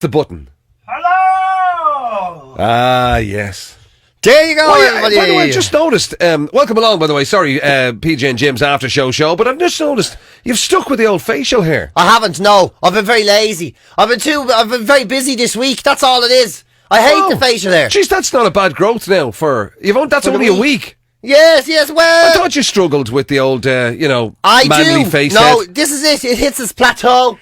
the button. Hello! Ah, yes. There you go, everybody. By the way, I just noticed, welcome along, by the way, sorry, PJ and Jim's after show, but I've just noticed you've stuck with the old facial hair. I haven't, no. I've been very lazy. I've been very busy this week, that's all it is. I hate the facial hair. Jeez, that's not a bad growth now that's only a week. Yes, well... I thought you struggled with the old, I manly do. face No, head. this is it. It hits its plateau,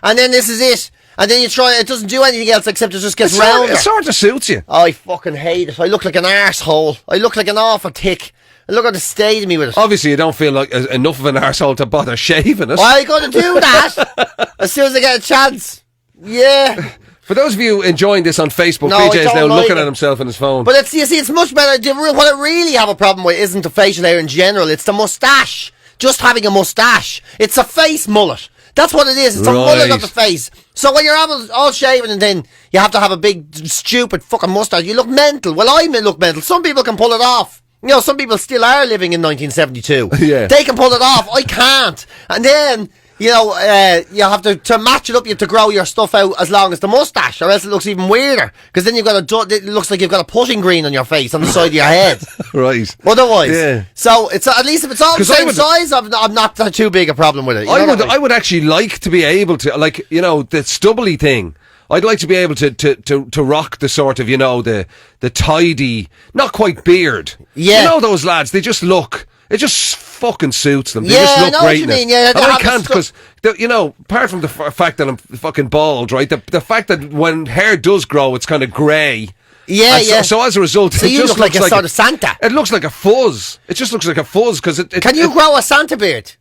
and then this is it. And then you try it doesn't do anything else except it just gets rounder. It sort of suits you. I fucking hate it. I look like an arsehole. I look like an awful tick. And look at the state of me with it. Obviously, you don't feel like enough of an arsehole to bother shaving it. I'm going to do that as soon as I get a chance. Yeah. For those of you enjoying this on Facebook, No, PJ is I now don't like looking it. at himself on his phone. But it's much better. What I really have a problem with isn't the facial hair in general. It's the moustache. Just having a moustache. It's a face mullet. That's what it is. It's a mullet of the face. So when you're all shaven and then you have to have a big, stupid fucking moustache, you look mental. Well, I may look mental. Some people can pull it off. You know, some people still are living in 1972. Yeah. They can pull it off. I can't. And then... you have to match it up. You have to grow your stuff out as long as the moustache, or else it looks even weirder. Because then it looks like you've got a putting green on your face on the side of your head. Right. Otherwise, yeah. So it's at least if it's all the same size, I'm not too big a problem with it. I would actually like to be able to, like, the stubbly thing. I'd like to be able to rock the sort of, the tidy, not quite beard. Yeah. You know those lads, they just look. It just fucking suits them. They Yeah, just look I know great. what you mean. Yeah, and I can't because, apart from the fact that I'm fucking bald, right? The fact that when hair does grow, it's kind of grey. Yeah, and so as a result, so it you just look like looks a sort of Santa. It looks like a fuzz. It just looks like a fuzz because it. Can you grow a Santa beard?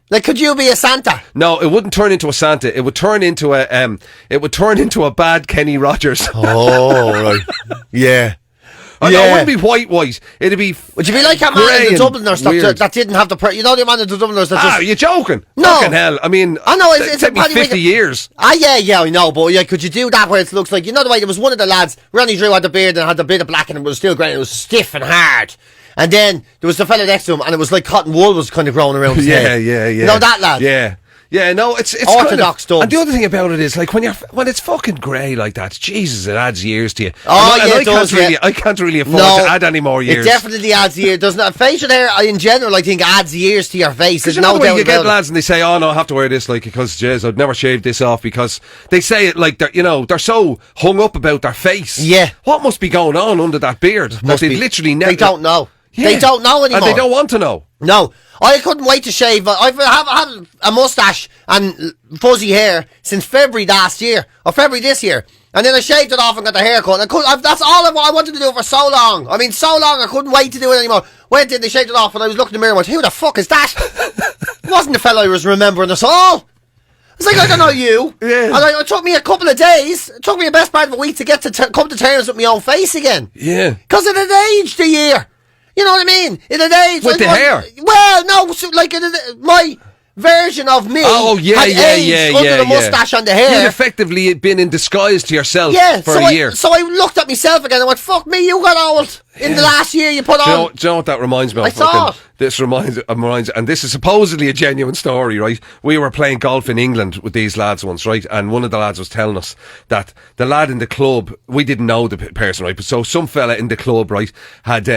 Like, could you be a Santa? No, it wouldn't turn into a Santa. It would turn into a bad Kenny Rogers. Oh, right. Yeah. No, it wouldn't be white. It'd be. Would you be like a man in the Dubliners that didn't have the... the man in the Dubliners that just... are you joking? No. Fucking hell. I mean... I know, it's took me 50 years. Yeah, I know, but could you do that where it looks like... the way there was one of the lads, Ronnie Drew had the beard and had the bit of black and it was still grey and it was stiff and hard. And then there was the fella next to him and it was like cotton wool was kind of growing around his head. Yeah. You know that lad? Yeah. Yeah, no, it's orthodox stuff. And the other thing about it is, like, when it's fucking grey like that, Jesus, it adds years to you. I can't really afford to add any more years. It definitely adds years, doesn't it? Facial hair, in general, I think adds years to your face. There's no doubt you get about lads and they say, "Oh no, I have to wear this," like, because, jeez, I'd never shave this off, because they say it like they're so hung up about their face. Yeah. What must be going on under that beard? Literally never. They don't know. Yeah. They don't know anymore. And they don't want to know. No. I couldn't wait to shave. I've had a moustache and fuzzy hair since February last year, or February this year. And then I shaved it off and got the haircut. That's all I wanted to do for so long. I mean, so long I couldn't wait to do it anymore. Went in, they shaved it off, and I was looking in the mirror and went, who the fuck is that? It wasn't the fellow I was remembering at all. It's like, I don't know you. Yeah. And it took me a couple of days. It took me the best part of a week to get to come to terms with my own face again. Yeah. Because it had aged a year. You know what I mean? It had aged. With the hair? Well, no, my version of me had aged under the moustache and the hair. You'd effectively been in disguise to yourself for a year. So I looked at myself again and went, fuck me, you got old in the last year you put on. Do you know what that reminds me of? I thought. This reminds, and this is supposedly a genuine story, right? We were playing golf in England with these lads once, right? And one of the lads was telling us that the lad in the club, we didn't know the person, right? But so some fella in the club, right, had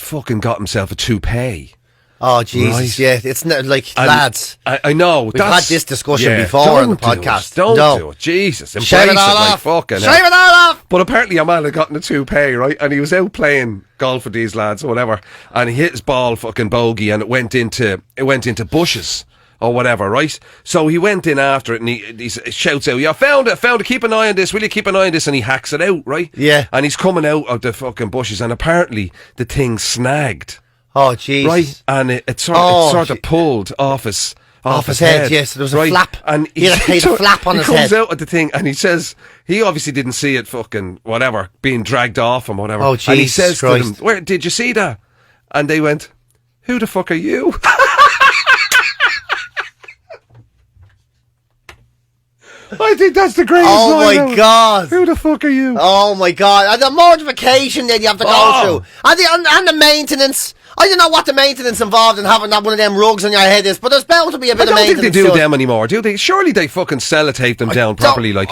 fucking got himself a toupee. Oh, Jesus, right? Yeah. It's not like, lads. I know. We've had this discussion before on the podcast. Don't do it. Jesus. Shave it all off. Fucking Shave it all off. But apparently a man had gotten a toupee, right? And he was out playing golf with these lads or whatever. And he hit his ball fucking bogey and it went into bushes or whatever, right? So he went in after it and he shouts out, "Yeah, found it, keep an eye on this, will you keep an eye on this?" And he hacks it out, right? Yeah. And he's coming out of the fucking bushes and apparently the thing snagged. Oh, Jesus. Right? And it sort of pulled off his head. Yes, there was a flap. And he had a flap on his head. He comes out at the thing and he says, he obviously didn't see it fucking, whatever, being dragged off and whatever. Oh, Jesus And he says Christ. to them, "Where, did you see that?" And they went, "Who the fuck are you?" I think that's the greatest line. Oh my God. Who the fuck are you? Oh my God. And the mortification that you have to go through. And the maintenance. I don't know what the maintenance involved in having that one of them rugs on your head is, but there's bound to be a bit of maintenance. I don't think they do them anymore, do they? Surely they fucking sellotape them down properly. Well,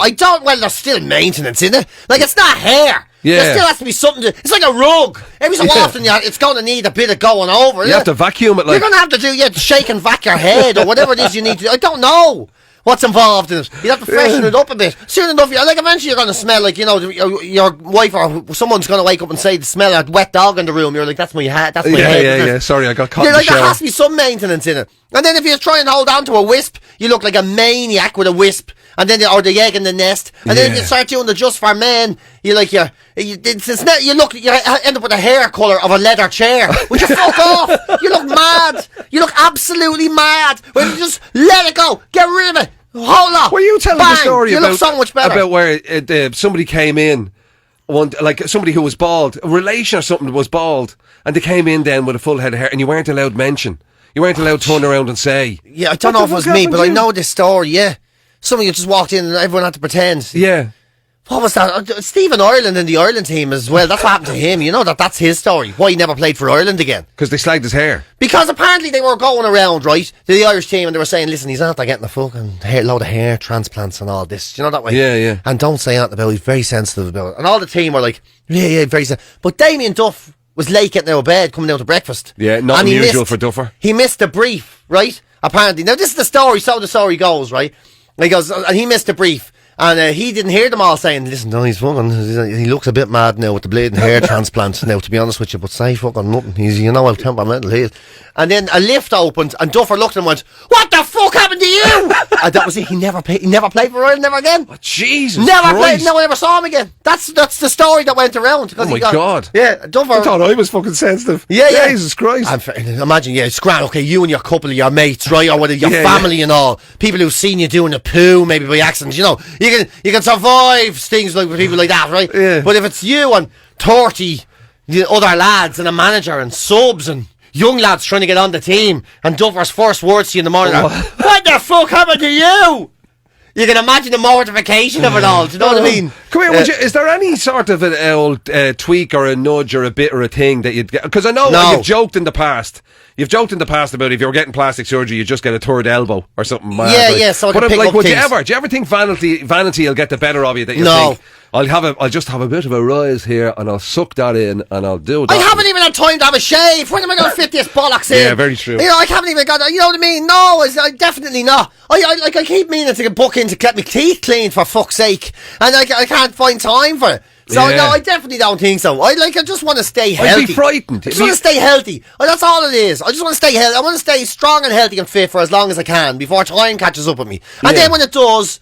there's still maintenance in it. Like, it's not hair. Yeah. There still has to be something it's like a rug. Every so often it's going to need a bit of going over. You have to vacuum it. You're going to have to shake and vac your head or whatever it is you need to do. I don't know what's involved in it. You have to freshen it up a bit. Soon enough, eventually you're going to smell like, your wife or someone's going to wake up and say the smell of a wet dog in the room. You're like, that's my head. That's my head. Yeah. Sorry, I got caught. You're like, there has to be some maintenance in it. And then if you try and hold on to a wisp, you look like a maniac with a wisp. And then, or the egg in the nest. And then you start doing the Just for Men. You end up with a hair colour of a leather chair. Would you fuck off? You look mad. You look absolutely mad. When you just let it go. Get rid of it. Hold on. Were you telling the story you look so much better. about where somebody came in, somebody who was bald, a relation or something was bald, and they came in then with a full head of hair, and you weren't allowed mention. You weren't allowed to turn around and say. Yeah, I don't know if it was me, but I know this story, yeah. Some of you just walked in and everyone had to pretend. Yeah. What was that? Stephen Ireland in the Ireland team as well. That's what happened to him. You know that's his story. Why he never played for Ireland again. Because they slagged his hair. Because apparently they were going around, right, to the Irish team and they were saying, listen, he's out there getting a fucking load of hair transplants and all this. You know that way? Yeah. And don't say anything about it. He's very sensitive about it. And all the team were like, yeah, very sensitive. But Damien Duff was late getting out of bed, coming down to breakfast. Yeah, not unusual for Duffer. He missed the brief, right? Apparently. Now this is the story, so the story goes, right? He goes, and he missed the brief. And he didn't hear them all saying, listen, no, he's fucking, he looks a bit mad now with the bleeding hair transplant now, to be honest with you, but say fucking nothing. He's, how temperamental he is. And then a lift opened and Duffer looked at him and went, what the fuck happened to you? And that was it. He never played for Ireland, never again. Oh, Jesus Never Christ. played, no one ever saw him again. That's the story that went around. Oh my God. Yeah, Duffer. I thought I was fucking sensitive. Yeah. Jesus Christ. Imagine, it's grand, okay, you and your couple of your mates, right, or with your family and all, people who've seen you doing a poo, maybe by accident, you can survive things like with people like that, right? Yeah. But if it's you and 30 other lads and a manager and subs and young lads trying to get on the team and Duffer's first words to you in the morning are, what the fuck happened to you? You can imagine the mortification of it all. Do you know what I mean? Come here, is there any sort of an old tweak or a nudge or a bit or a thing that you'd get? Because I know you've joked in the past. You've joked in the past about if you were getting plastic surgery, you just get a third elbow or something. Yeah. So I can pick up would things. do you ever think vanity will get the better of you? That you think, I'll just have a bit of a rise here and I'll suck that in and I'll do that. I haven't even had time to have a shave. When am I going to fit this bollocks in? Yeah, very true. I haven't even got. You know what I mean? No, definitely not. I keep meaning to get book in to get my teeth cleaned for fuck's sake, and I can't find time for it. So no, I definitely don't think so. I just want to stay healthy. I'd be frightened. I just want to stay healthy. That's all it is. I just want to stay healthy. I want to stay strong and healthy and fit for as long as I can before time catches up with me. And then when it does.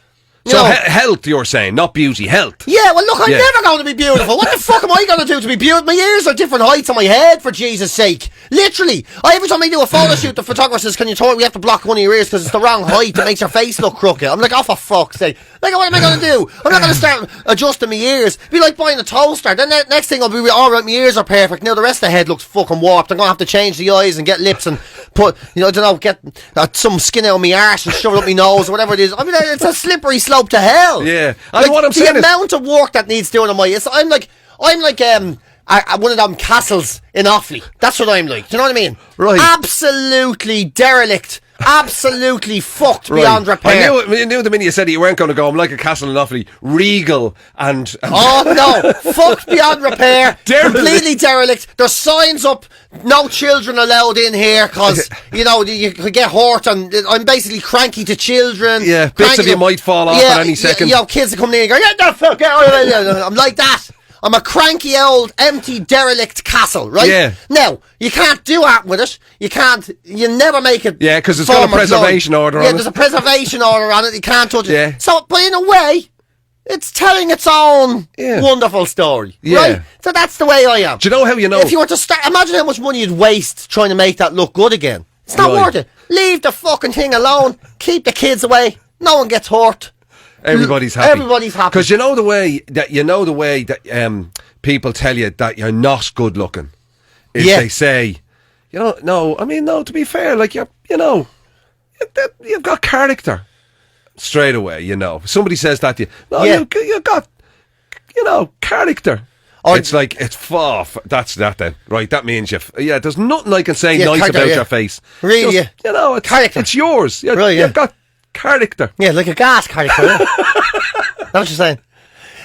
Health, you're saying, not beauty, health. Yeah, well, look, I'm never going to be beautiful. What the fuck am I going to do to be beautiful? My ears are different heights on my head, for Jesus' sake. Literally. Every time I do a photo shoot, the photographer says, can you tell me we have to block one of your ears because it's the wrong height. It makes your face look crooked. I'm like, oh, for fuck's sake. Like, what am I going to do? I'm not going to start adjusting my ears. It'd be like buying a toaster. Then the next thing I'll be, all right, my ears are perfect. Now the rest of the head looks fucking warped. I'm going to have to change the eyes and get lips and put, get some skin out of my arse and shove it up my nose or whatever it is. I mean, it's a slippery slope to hell. Yeah, like, what I'm saying the amount of work that needs doing on my, I'm like one of them castles in Offaly. That's what I'm like. Do you know what I mean? Right. Absolutely derelict. Absolutely fucked beyond repair. I knew the minute you said it, you weren't going to go, I'm like a castle in Offaly, regal and oh no, fucked beyond repair. Completely derelict. There's signs up, no children allowed in here because you could get hurt, and I'm basically cranky to children. Yeah, bits of you might fall off at any second. Kids that come in and go, get the fuck out. I'm like that. I'm a cranky old empty derelict castle, right? Yeah. Now, you can't do that with it. You never make it. Yeah, because it's got a preservation order on it. Yeah, there's a preservation order on it. You can't touch it. Yeah. So, but in a way, it's telling its own wonderful story. Yeah. Right? So that's the way I am. Do you know how you know? If you were to start, imagine how much money you'd waste trying to make that look good again. It's not worth it. Leave the fucking thing alone. Keep the kids away. No one gets hurt. Everybody's happy. Everybody's happy. Because you know the way that people tell you that you're not good looking is they say, to be fair, like you've got character straight away. Somebody says that to you. No, you got character. Or It's like, that's that then. Right, that means there's nothing I can say nice character, about your face. Really, Just, you know, character. It's yours. Really, You've got character. Yeah, like a gas character. That's what you're saying.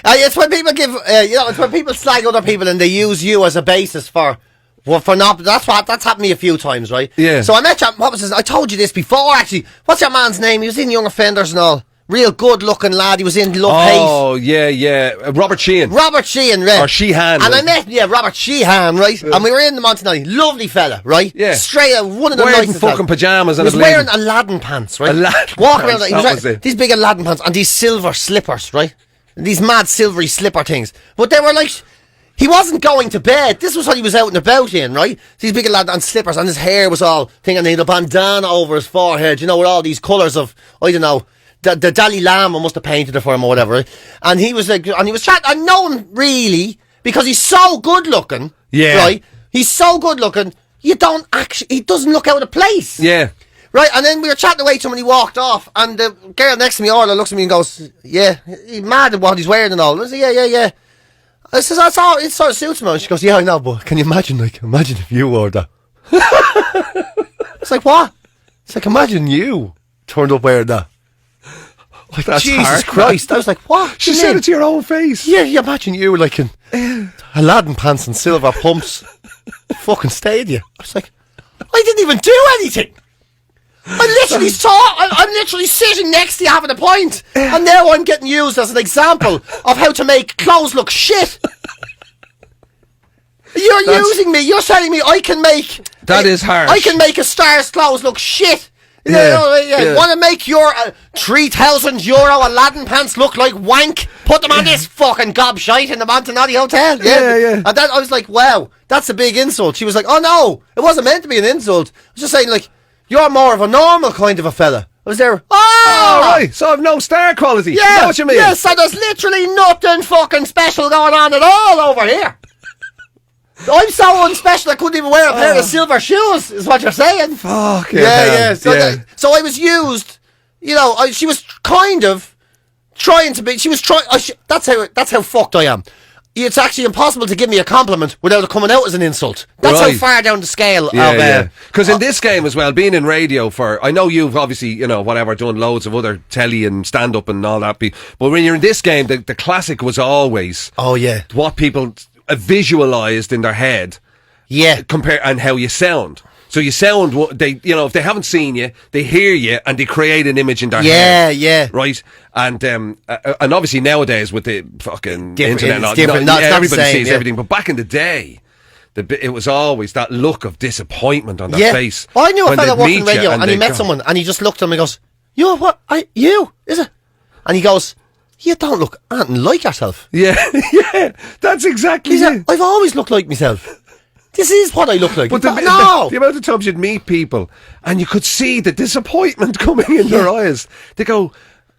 It's when people it's when people slag other people and they use you as a basis for not. That's happened to me a few times, right? Yeah. So I met what was his? I told you this before, actually. What's your man's name? He was in Young Offenders and all. Real good looking lad. He was in Love Hate. Oh, yeah. Robert Sheehan. Robert Sheehan, right? Or Sheehan. And I met, Robert Sheehan, right? And we were in the Montanelli. Lovely fella, right? Yeah. Straight out, one of the wearing nicest fucking fellas. pyjamas and He was wearing Aladdin pants, right? Aladdin Walking pants, around, he that was was wearing it. these big Aladdin pants and these silver slippers, right? These mad silvery slipper things. But they were like, he wasn't going to bed. This was what he was out and about in, right? These big Aladdin and slippers, and his hair was all thing, and he had a bandana over his forehead, with all these colours of, I don't know, the Dalai Lama must have painted it for him or whatever, right? And he was like, and he was chatting, I know him really, because he's so good looking, right? He's so good looking, he doesn't look out of place. Yeah. Right, and then we were chatting away to him and he walked off, and the girl next to me, Orla, looks at me and goes, yeah, he's mad at what he's wearing and all. I said, yeah. I says, that's all, it sort of suits me. And she goes, yeah, I know, but can you imagine if you wore that? It's like, what? It's like, imagine you turned up wearing that. Like, that's Jesus hard, Christ. I was like, what? She said it to your own face. Yeah, you imagine you like in Aladdin pants and silver pumps. Fucking stayed you. I was like, I didn't even do anything. I'm literally sitting next to you having a pint, and now I'm getting used as an example of how to make clothes look shit. You're using me. You're telling me I can make... That is harsh. I can make a star's clothes look shit. Yeah. Want to make your €3,000 Aladdin pants look like wank? Put them on this fucking gobshite in the Montanelli Hotel. Yeah. And I was like, wow, that's a big insult. She was like, oh no, it wasn't meant to be an insult. I was just saying, like, you're more of a normal kind of a fella. I was there. Oh, right. So I've no star quality. Yeah. Is that what you mean? Yeah, so there's literally nothing fucking special going on at all over here. I'm so unspecial I couldn't even wear a pair of silver shoes, is what you're saying. Fuck yeah. So I was used, she was kind of trying to be, she was trying, that's how fucked I am. It's actually impossible to give me a compliment without it coming out as an insult. That's how far down the scale of... Because in this game as well, being in radio I know you've obviously, done loads of other telly and stand-up and all that, but when you're in this game, the classic was always... Oh, yeah. What people visualised in their head. Yeah. And how you sound. So you sound, if they haven't seen you, they hear you and they create an image in their head. Yeah. Right? And obviously nowadays with the fucking internet, it's different. Everybody sees everything. But back in the day, it was always that look of disappointment on their face. Well, I knew a fella working radio and he met someone and he just looked at him and he goes, you, what? You? Is it? And he goes, you don't look anything like yourself. Yeah, that's exactly it. I've always looked like myself. This is what I look like. But the amount of times you'd meet people and you could see the disappointment coming in their eyes. They go,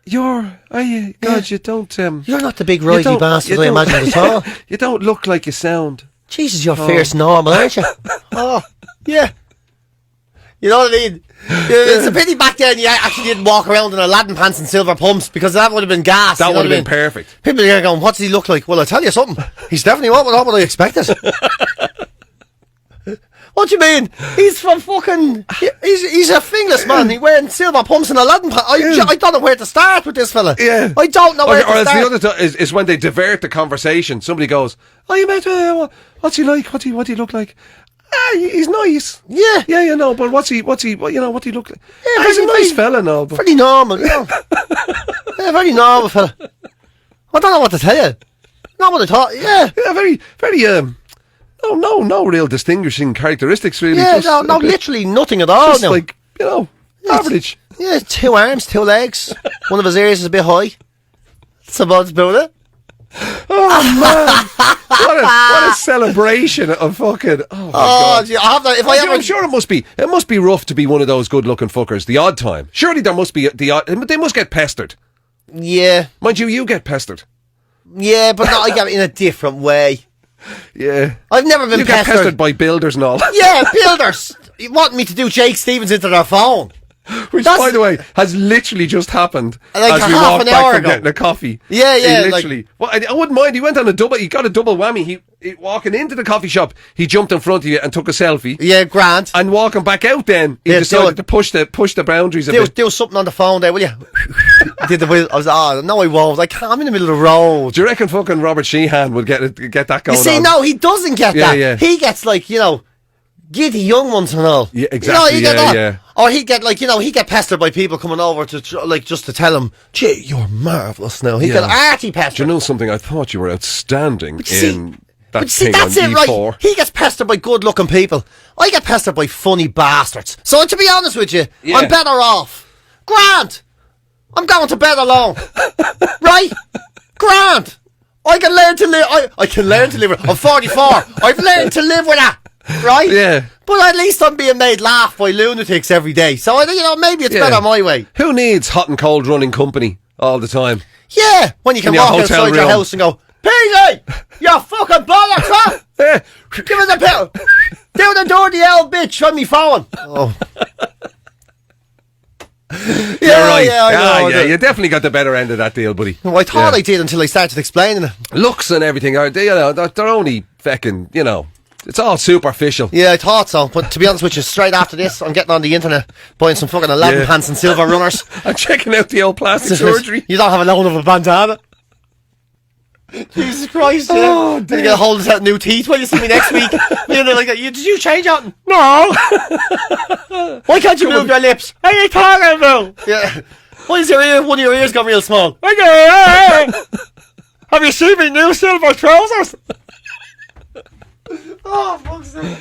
God, you don't... you're not the big righty bastard I imagined at all. You don't look like you sound. Jesus, you're fierce normal, aren't you? Oh, yeah. You know what I mean? It's a pity back then you actually didn't walk around in Aladdin pants and silver pumps, because that would have been gas. That would have been perfect. People are going, what's he look like? Well, I'll tell you something. He's definitely not what I expected. What do you mean? He's from fucking... He's a fingless man. He's wearing silver pumps and Aladdin pants. I don't know where to start with this fella. Yeah. I don't know where to start. Or the other is when they divert the conversation. Somebody goes, oh, you met... what's he like? What do you look like? He's nice. Yeah. Yeah, but what do you look like? Yeah, he's a nice fella, no. But pretty normal, Yeah, very normal fella. I don't know what to tell you. Not what I thought, yeah. Yeah, very, very, no real distinguishing characteristics, really. Yeah, just, no, literally nothing at all. Just like, average. Yeah, 2 arms, 2 legs. One of his ears is a bit high. That's about it. Oh, man. What a celebration of fucking... Oh, my God. Gee, I'm sure it must be rough to be one of those good-looking fuckers the odd time. Surely there must be the odd... They must get pestered. Yeah. Mind you get pestered. Yeah, but I get it in a different way. Yeah. I've never been pestered. You get pestered by builders and all. Yeah, builders. You want me to do Jake Stevens into their phone. Which, That's- by the way, has literally just happened Like as we half walked an back hour from ago. getting a coffee. Yeah, He like- literally. Well, I wouldn't mind. He went on a double. He got a double whammy. He walking into the coffee shop. He jumped in front of you and took a selfie. Yeah, grand. And walking back out, then he Yeah, do decided it. to push the boundaries a Do bit. something on the phone there, will you? Did the wheel? I was, no, I won't. Like, I'm in the middle of the road. Do you reckon fucking Robert Sheehan would get that going You see, on? no, he doesn't get Yeah, that. yeah. He gets, like, giddy young ones and all. Yeah, exactly, You know, he get yeah, that. yeah. Or he'd get, like, he get pestered by people coming over to, just to tell him, gee, you're marvellous now. He Yeah. get arty Do pestered. you know something? I thought you were outstanding But you see- in that But see, thing that's on it, E4. right? He gets pestered by good-looking people. I get pestered by funny bastards. So, to be honest with you, Yeah. I'm better off. Grant! I'm going to bed alone. Right? Grant! I can learn to live. I can learn to live with. I'm 44. I've learned to live with that. Right? Yeah. But at least I'm being made laugh by lunatics every day. So, maybe it's Yeah. better my way. Who needs hot and cold running company all the time? Yeah. When you can In your walk hotel outside your room. house and go, Peasy! You fucking bollocks, huh? Eh, Give us a pill. Do the dirty old bitch on me phone. Oh. You're right. Yeah, I know. Yeah, you definitely got the better end of that deal, buddy. Well, I thought Yeah. I did until I started explaining it. Looks and everything are they? They're only fucking. It's all superficial. Yeah, I thought so. But to be honest with you, straight after this, I'm getting on the internet buying some fucking 11 Yeah. pants and silver runners. I'm checking out the old plastic surgery. You don't have a loan of a bandana. Jesus Christ, yeah. Oh, Then you get a hold of that new teeth when you see me next week. You're like, did you change out? No. Why can't you move your lips? What are you talking about? Yeah. Why is your ear? One of your ears got real small. Have you seen me new silver trousers? Oh, fuck's sake.